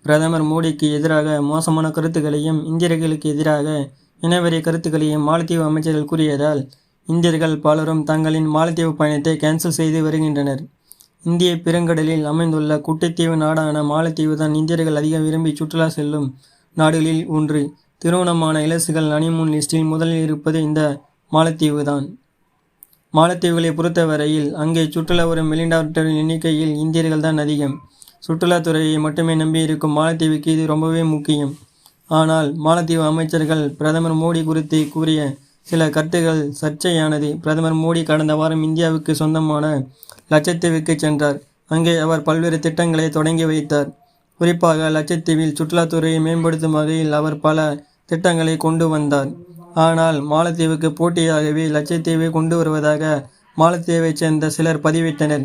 பிரதமர் மோடிக்கு எதிராக மோசமான கருத்துக்களையும் இந்தியர்களுக்கு எதிராக இனவெறி கருத்துக்களையும் மாலத்தீவு அமைச்சர்கள் கூறியதால் இந்தியர்கள் பலரும் தங்களின் மாலத்தீவு பயணத்தை கேன்சல் செய்து வருகின்றனர். இந்திய பெருங்கடலில் அமைந்துள்ள குட்டித்தீவு நாடான மாலத்தீவு தான் இந்தியர்கள் அதிகம் விரும்பி சுற்றுலா செல்லும் நாடுகளில் ஒன்று. திருமணமான இளசுகள் ஹனிமூன் லிஸ்டில் முதலில் இருப்பது இந்த மாலத்தீவு தான். மாலத்தீவுகளை பொறுத்தவரையில் அங்கே சுற்றுலா வரும் வெளிநாட்டவர்களின் எண்ணிக்கையில் இந்தியர்கள் தான் அதிகம். சுற்றுலாத்துறையை மட்டுமே நம்பியிருக்கும் மாலத்தீவுக்கு இது ரொம்பவே முக்கியம். ஆனால் மாலத்தீவு அமைச்சர்கள் பிரதமர் மோடி குறித்து கூறிய சில கருத்துக்கள் சர்ச்சையானது. பிரதமர் மோடி கடந்த வாரம் இந்தியாவுக்கு சொந்தமான லட்சத்தீவுக்கு சென்றார். அங்கே அவர் பல்வேறு திட்டங்களை தொடங்கி வைத்தார். குறிப்பாக லட்சத்தீவில் சுற்றுலாத்துறையை மேம்படுத்தும் வகையில் அவர் பல திட்டங்களை கொண்டு வந்தார். ஆனால் மாலத்தீவுக்கு போட்டியாகவே லட்சத்தீவை கொண்டு வருவதாக மாலத்தீவைச் சேர்ந்த சிலர் பதிவிட்டனர்.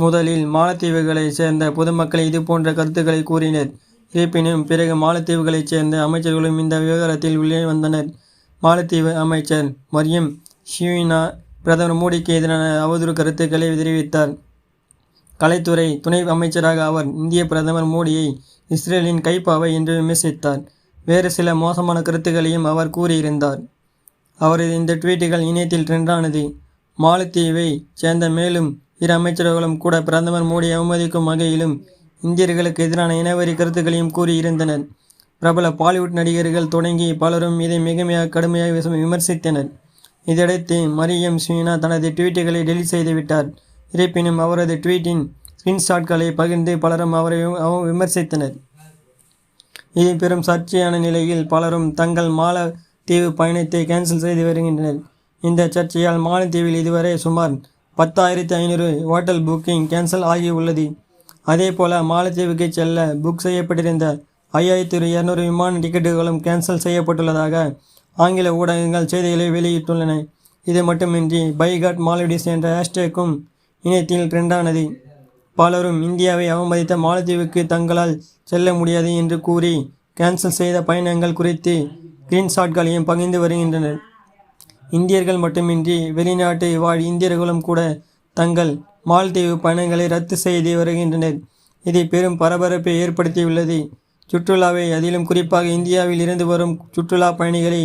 முதலில் மாலத்தீவுகளைச் சேர்ந்த பொதுமக்கள் இது போன்ற கருத்துக்களை கூறினர். இருப்பினும் பிறகு மாலத்தீவுகளைச் சேர்ந்த அமைச்சர்களும் இந்த விவகாரத்தில் உள்ளே வந்தனர். மாலத்தீவு அமைச்சர் மரியம் ஷியூனா பிரதமர் மோடிக்கு எதிரான அவதூறு கருத்துக்களை தெரிவித்தார். கலைத்துறை துணை அமைச்சராக அவர் இந்திய பிரதமர் மோடியை இஸ்ரேலின் கைப்பாவை என்று விமர்சித்தார். வேறு சில மோசமான கருத்துக்களையும் அவர் கூறியிருந்தார். அவரது இந்த ட்வீட்டுகள் இணையத்தில் ட்ரெண்டானது. மாலத்தீவை சேர்ந்த மேலும் இரு அமைச்சர்களும் கூட பிரதமர் மோடியை அவமதிக்கும் வகையிலும் இந்தியர்களுக்கு எதிரான இனவெறி கருத்துக்களையும் கூறியிருந்தனர். பிரபல பாலிவுட் நடிகர்கள் தொடங்கி பலரும் இதை மிக கடுமையாக விமர்சித்தனர். இதையடுத்து மரியம் ஷியூனா தனது ட்வீட்டுகளை டெலீட் செய்துவிட்டார். இருப்பினும் அவரது ட்வீட்டின் ஸ்கிரீன்ஷாட்களை பகிர்ந்து பலரும் அவரை விமர்சித்தனர். இது பெரும் சர்ச்சையான நிலையில் பலரும் தங்கள் மாலத்தீவு பயணத்தை கேன்சல் செய்து வருகின்றனர். இந்த சர்ச்சையால் மாலத்தீவில் இதுவரை சுமார் 10,500 ஹோட்டல் புக்கிங் கேன்சல் ஆகியுள்ளது. அதேபோல மாலத்தீவுக்கு செல்ல புக் செய்யப்பட்டிருந்த 5,200 விமான டிக்கெட்டுகளும் கேன்சல் செய்யப்பட்டுள்ளதாக ஆங்கில ஊடகங்கள் செய்திகளை வெளியிட்டுள்ளன. இது மட்டுமின்றி பைகாட் மால்டிவ்ஸ் என்ற ஹேஷ்டேக்கும் இணையத்தில் ட்ரெண்டானது. பலரும் இந்தியாவை அவமதித்த மாலத்தீவுக்கு தங்களால் செல்ல முடியாது என்று கூறி கேன்சல் செய்த பயணங்கள் குறித்து ஸ்கிரீன்ஷாட்களையும் பகிர்ந்து வருகின்றனர். இந்தியர்கள் மட்டுமின்றி வெளிநாட்டு வாழ் இந்தியர்களும் கூட தங்கள் மாலத்தீவு பயணங்களை ரத்து செய்து வருகின்றனர். இது பெரும் பரபரப்பை ஏற்படுத்தியுள்ளது. சுற்றுலாவை அதிலும் குறிப்பாக இந்தியாவில் இருந்து வரும் சுற்றுலா பயணிகளை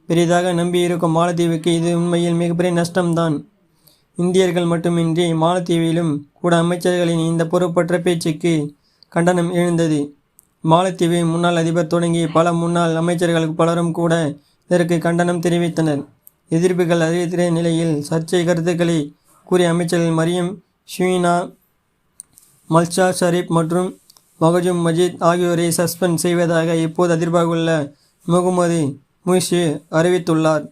பெரிதாக நம்பியிருக்கும் மாலத்தீவுக்கு இது உண்மையில் மிகப்பெரிய நஷ்டம்தான். இந்தியர்கள் மட்டுமின்றி மாலத்தீவிலும் கூட அமைச்சர்களின் இந்த பொறுப்பற்ற பேச்சுக்கு கண்டனம் எழுந்தது. மாலத்தீவு முன்னாள் அதிபர் தொடங்கி பல முன்னாள் அமைச்சர்கள் பலரும் கூட இதற்கு கண்டனம் தெரிவித்தனர். எதிர்ப்புகள் அதிகரித்த நிலையில் சர்ச்சை கருத்துக்களை கூறிய அமைச்சர்கள் மரியம் ஷியூனா, மல்ஷாத் ஷரீப் மற்றும் மகஜூம் மஜீத் ஆகியோரை சஸ்பெண்ட் செய்வதாக இப்போது அதிபராக உள்ள முகமது முர்சி அறிவித்துள்ளார்.